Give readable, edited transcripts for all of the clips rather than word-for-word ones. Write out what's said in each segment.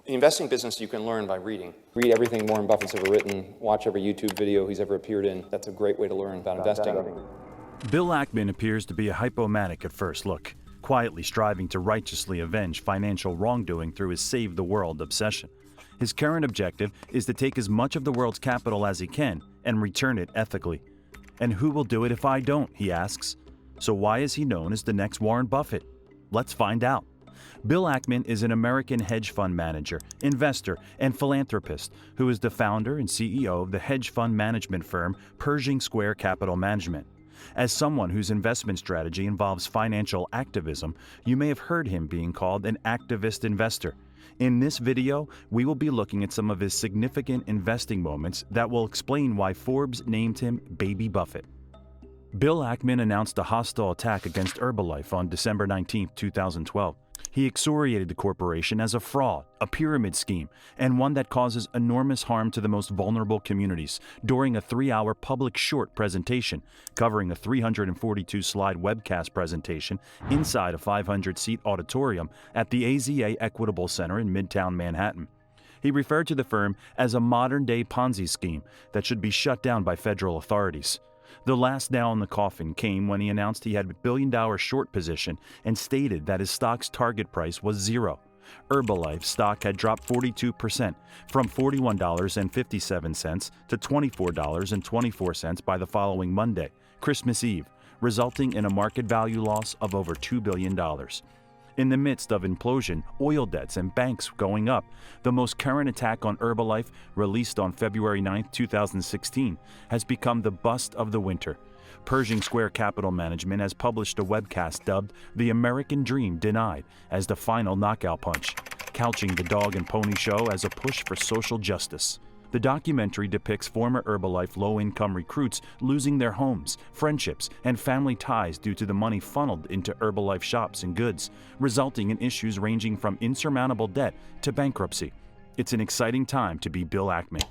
The investing business you can learn by reading. Read everything Warren Buffett's ever written, watch every YouTube video he's ever appeared in. That's a great way to learn about investing. Bill Ackman appears to be a hypomanic at first look, quietly striving to righteously avenge financial wrongdoing through his save the world obsession. His current objective is to take as much of the world's capital as he can and return it ethically. And who will do it if I don't, he asks. So why is he known as the next Warren Buffett? Let's find out. Bill Ackman is an American hedge fund manager, investor, and philanthropist who is the founder and CEO of the hedge fund management firm Pershing Square Capital Management. As someone whose investment strategy involves financial activism, you may have heard him being called an activist investor. In this video, we will be looking at some of his significant investing moments that will explain why Forbes named him Baby Buffett. Bill Ackman announced a hostile attack against Herbalife on December 19, 2012. He excoriated the corporation as a fraud, a pyramid scheme, and one that causes enormous harm to the most vulnerable communities during a 3-hour public short presentation covering a 342-slide webcast presentation inside a 500-seat auditorium at the AZA Equitable Center in Midtown Manhattan. He referred to the firm as a modern-day Ponzi scheme that should be shut down by federal authorities. The last nail in the coffin came when he announced he had a billion-dollar short position and stated that his stock's target price was zero. Herbalife stock had dropped 42%, from $41.57 to $24.24 by the following Monday, Christmas Eve, resulting in a market value loss of over $2 billion. In the midst of implosion, oil debts, and banks going up, the most current attack on Herbalife, released on February 9, 2016, has become the bust of the winter. Pershing Square Capital Management has published a webcast dubbed The American Dream Denied as the final knockout punch, couching the dog and pony show as a push for social justice. The documentary depicts former Herbalife low-income recruits losing their homes, friendships, and family ties due to the money funneled into Herbalife shops and goods, resulting in issues ranging from insurmountable debt to bankruptcy. It's an exciting time to be Bill Ackman.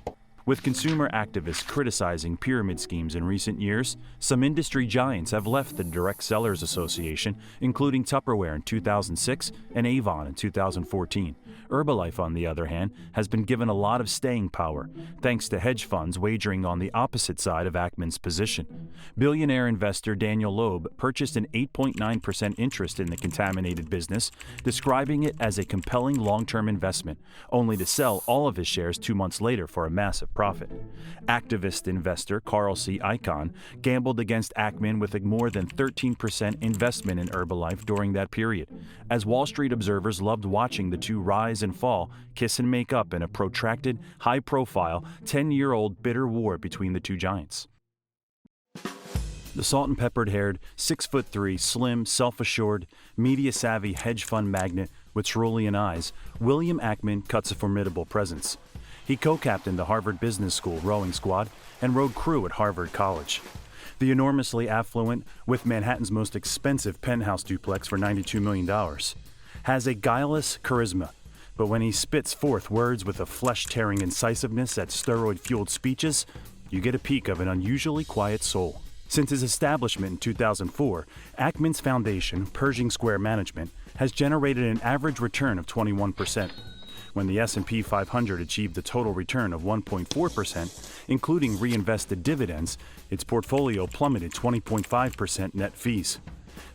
With consumer activists criticizing pyramid schemes in recent years, some industry giants have left the Direct Sellers Association, including Tupperware in 2006 and Avon in 2014. Herbalife, on the other hand, has been given a lot of staying power, thanks to hedge funds wagering on the opposite side of Ackman's position. Billionaire investor Daniel Loeb purchased an 8.9% interest in the contaminated business, describing it as a compelling long-term investment, only to sell all of his shares 2 months later for a massive profit. Activist investor Carl C. Icahn gambled against Ackman with a more than 13% investment in Herbalife during that period, as Wall Street observers loved watching the two rise and fall, kiss and make up in a protracted, high-profile, 10-year-old bitter war between the two giants. The salt-and-peppered-haired, 6'3", slim, self-assured, media-savvy hedge fund magnate with cerulean eyes, William Ackman cuts a formidable presence. He co-captained the Harvard Business School rowing squad and rowed crew at Harvard College. The enormously affluent, with Manhattan's most expensive penthouse duplex for $92 million, has a guileless charisma, but when he spits forth words with a flesh-tearing incisiveness at steroid-fueled speeches, you get a peek of an unusually quiet soul. Since his establishment in 2004, Ackman's foundation, Pershing Square Management, has generated an average return of 21%. When the S&P 500 achieved a total return of 1.4%, including reinvested dividends, its portfolio plummeted 20.5% net fees.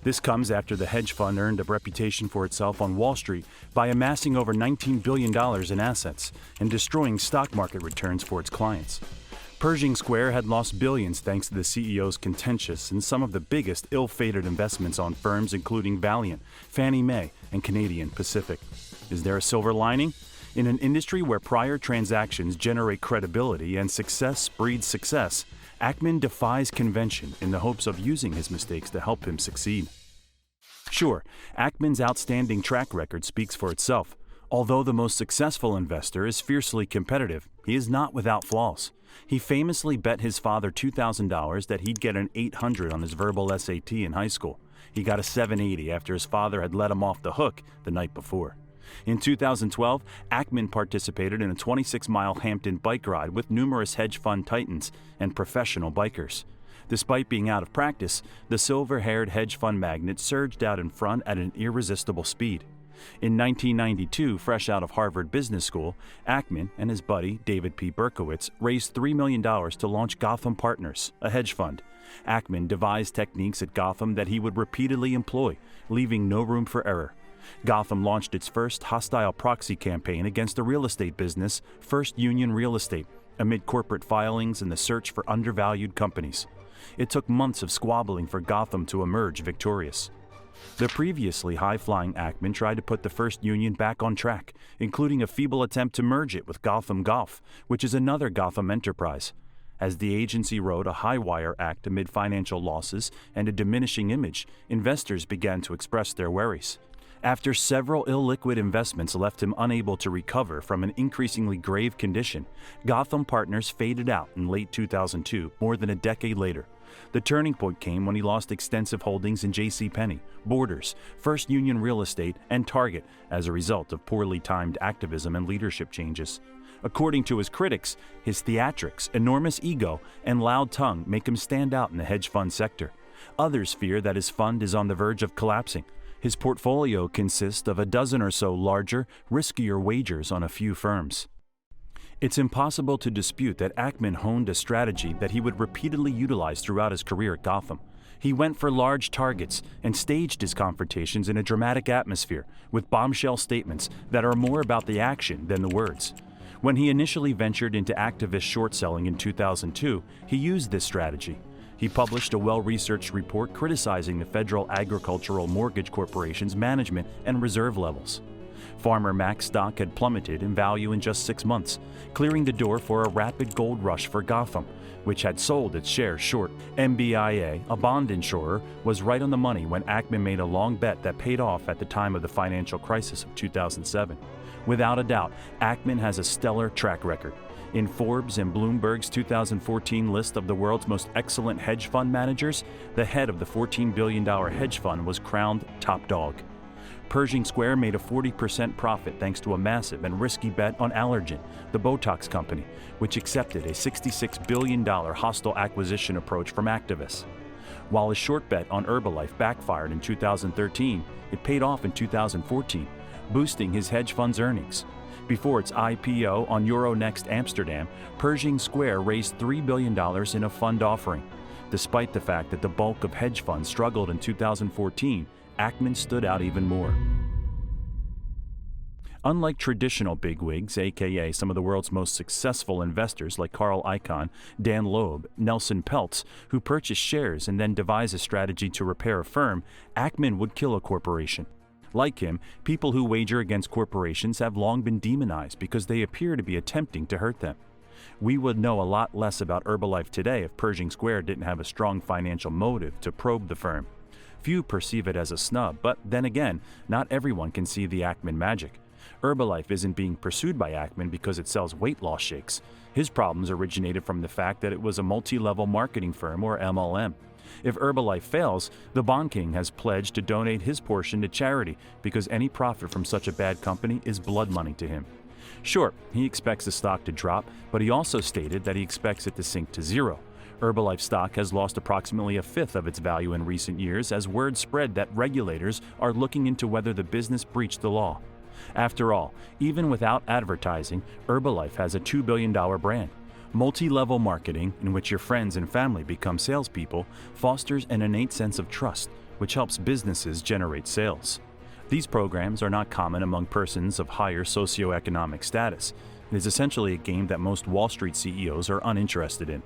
This comes after the hedge fund earned a reputation for itself on Wall Street by amassing over $19 billion in assets and destroying stock market returns for its clients. Pershing Square had lost billions thanks to the CEO's contentious and some of the biggest ill-fated investments on firms including Valiant, Fannie Mae, and Canadian Pacific. Is there a silver lining? In an industry where prior transactions generate credibility and success breeds success, Ackman defies convention in the hopes of using his mistakes to help him succeed. Sure, Ackman's outstanding track record speaks for itself. Although the most successful investor is fiercely competitive, he is not without flaws. He famously bet his father $2,000 that he'd get an 800 on his verbal SAT in high school. He got a 780 after his father had let him off the hook the night before. In 2012, Ackman participated in a 26-mile Hampton bike ride with numerous hedge fund titans and professional bikers. Despite being out of practice, the silver-haired hedge fund magnate surged out in front at an irresistible speed. In 1992, fresh out of Harvard Business School, Ackman and his buddy, David P. Berkowitz, raised $3 million to launch Gotham Partners, a hedge fund. Ackman devised techniques at Gotham that he would repeatedly employ, leaving no room for error. Gotham launched its first hostile proxy campaign against the real estate business, First Union Real Estate, amid corporate filings and the search for undervalued companies. It took months of squabbling for Gotham to emerge victorious. The previously high-flying Ackman tried to put the First Union back on track, including a feeble attempt to merge it with Gotham Golf, which is another Gotham enterprise. As the agency rode a high-wire act amid financial losses and a diminishing image, investors began to express their worries. After several illiquid investments left him unable to recover from an increasingly grave condition, Gotham Partners faded out in late 2002, more than a decade later. The turning point came when he lost extensive holdings in JCPenney, Borders, First Union Real Estate, and Target as a result of poorly timed activism and leadership changes. According to his critics, his theatrics, enormous ego, and loud tongue make him stand out in the hedge fund sector. Others fear that his fund is on the verge of collapsing. His portfolio consists of a dozen or so larger, riskier wagers on a few firms. It's impossible to dispute that Ackman honed a strategy that he would repeatedly utilize throughout his career at Gotham. He went for large targets and staged his confrontations in a dramatic atmosphere with bombshell statements that are more about the action than the words. When he initially ventured into activist short selling in 2002, he used this strategy. He published a well-researched report criticizing the Federal Agricultural Mortgage Corporation's management and reserve levels. Farmer Mac's stock had plummeted in value in just 6 months, clearing the door for a rapid gold rush for Gotham, which had sold its shares short. MBIA, a bond insurer, was right on the money when Ackman made a long bet that paid off at the time of the financial crisis of 2007. Without a doubt, Ackman has a stellar track record. In Forbes and Bloomberg's 2014 list of the world's most excellent hedge fund managers, the head of the $14 billion hedge fund was crowned top dog. Pershing Square made a 40% profit thanks to a massive and risky bet on Allergan, the Botox company, which accepted a $66 billion hostile acquisition approach from activists. While a short bet on Herbalife backfired in 2013, it paid off in 2014, boosting his hedge fund's earnings. Before its IPO on Euronext Amsterdam, Pershing Square raised $3 billion in a fund offering. Despite the fact that the bulk of hedge funds struggled in 2014, Ackman stood out even more. Unlike traditional bigwigs, aka some of the world's most successful investors like Carl Icahn, Dan Loeb, Nelson Peltz, who purchase shares and then devise a strategy to repair a firm, Ackman would kill a corporation. Like him, people who wager against corporations have long been demonized because they appear to be attempting to hurt them. We would know a lot less about Herbalife today if Pershing Square didn't have a strong financial motive to probe the firm. Few perceive it as a snub, but then again, not everyone can see the Ackman magic. Herbalife isn't being pursued by Ackman because it sells weight loss shakes. His problems originated from the fact that it was a multi-level marketing firm, or MLM. If Herbalife fails, the Bond King has pledged to donate his portion to charity because any profit from such a bad company is blood money to him. Sure, he expects the stock to drop, but he also stated that he expects it to sink to zero. Herbalife stock has lost approximately a fifth of its value in recent years as word spread that regulators are looking into whether the business breached the law. After all, even without advertising, Herbalife has a $2 billion brand. Multi-level marketing, in which your friends and family become salespeople, fosters an innate sense of trust, which helps businesses generate sales. These programs are not common among persons of higher socioeconomic status. It is essentially a game that most Wall Street CEOs are uninterested in.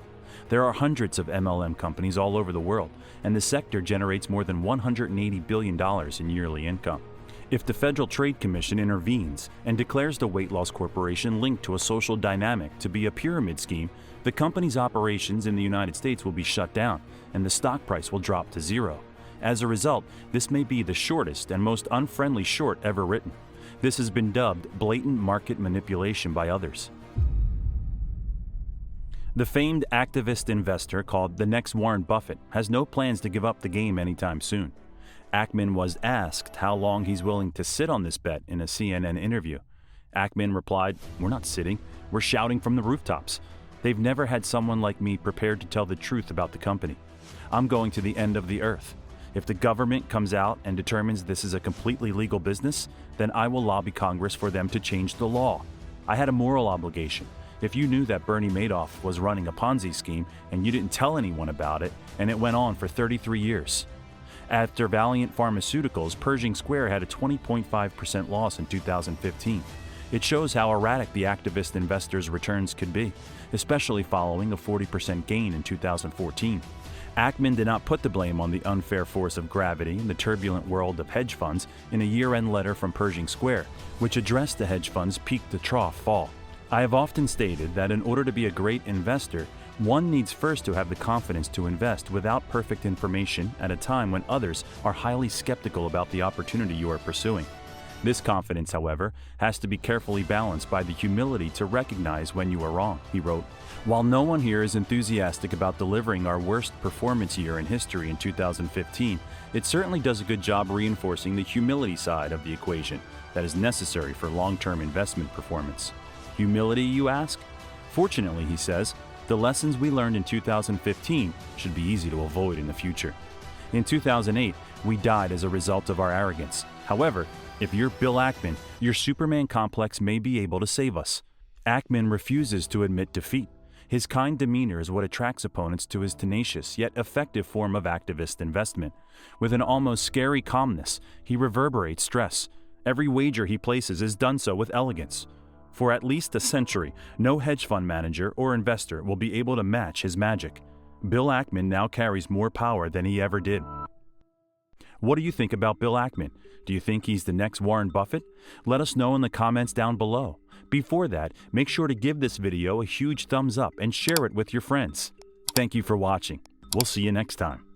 There are hundreds of MLM companies all over the world, and the sector generates more than $180 billion in yearly income. If the Federal Trade Commission intervenes and declares the weight loss corporation linked to a social dynamic to be a pyramid scheme, the company's operations in the United States will be shut down, and the stock price will drop to zero. As a result, this may be the shortest and most unfriendly short ever written. This has been dubbed blatant market manipulation by others. The famed activist investor called the next Warren Buffett has no plans to give up the game anytime soon. Ackman was asked how long he's willing to sit on this bet in a CNN interview. Ackman replied, "We're not sitting, we're shouting from the rooftops. They've never had someone like me prepared to tell the truth about the company. I'm going to the end of the earth." If the government comes out and determines this is a completely legal business, then I will lobby Congress for them to change the law. I had a moral obligation. If you knew that Bernie Madoff was running a Ponzi scheme and you didn't tell anyone about it, and it went on for 33 years. After Valiant Pharmaceuticals, Pershing Square had a 20.5% loss in 2015. It shows how erratic the activist investors' returns could be, especially following a 40% gain in 2014. Ackman did not put the blame on the unfair force of gravity in the turbulent world of hedge funds in a year-end letter from Pershing Square, which addressed the hedge funds' peak-to-trough fall. I have often stated that in order to be a great investor, one needs first to have the confidence to invest without perfect information at a time when others are highly skeptical about the opportunity you are pursuing. This confidence, however, has to be carefully balanced by the humility to recognize when you are wrong, he wrote. While no one here is enthusiastic about delivering our worst performance year in history in 2015, it certainly does a good job reinforcing the humility side of the equation that is necessary for long-term investment performance. Humility, you ask? Fortunately, he says, the lessons we learned in 2015 should be easy to avoid in the future. In 2008, we died as a result of our arrogance. However, if you're Bill Ackman, your Superman complex may be able to save us. Ackman refuses to admit defeat. His kind demeanor is what attracts opponents to his tenacious yet effective form of activist investment. With an almost scary calmness, he reverberates stress. Every wager he places is done so with elegance. For at least a century, no hedge fund manager or investor will be able to match his magic. Bill Ackman now carries more power than he ever did. What do you think about Bill Ackman? Do you think he's the next Warren Buffett? Let us know in the comments down below. Before that, make sure to give this video a huge thumbs up and share it with your friends. Thank you for watching. We'll see you next time.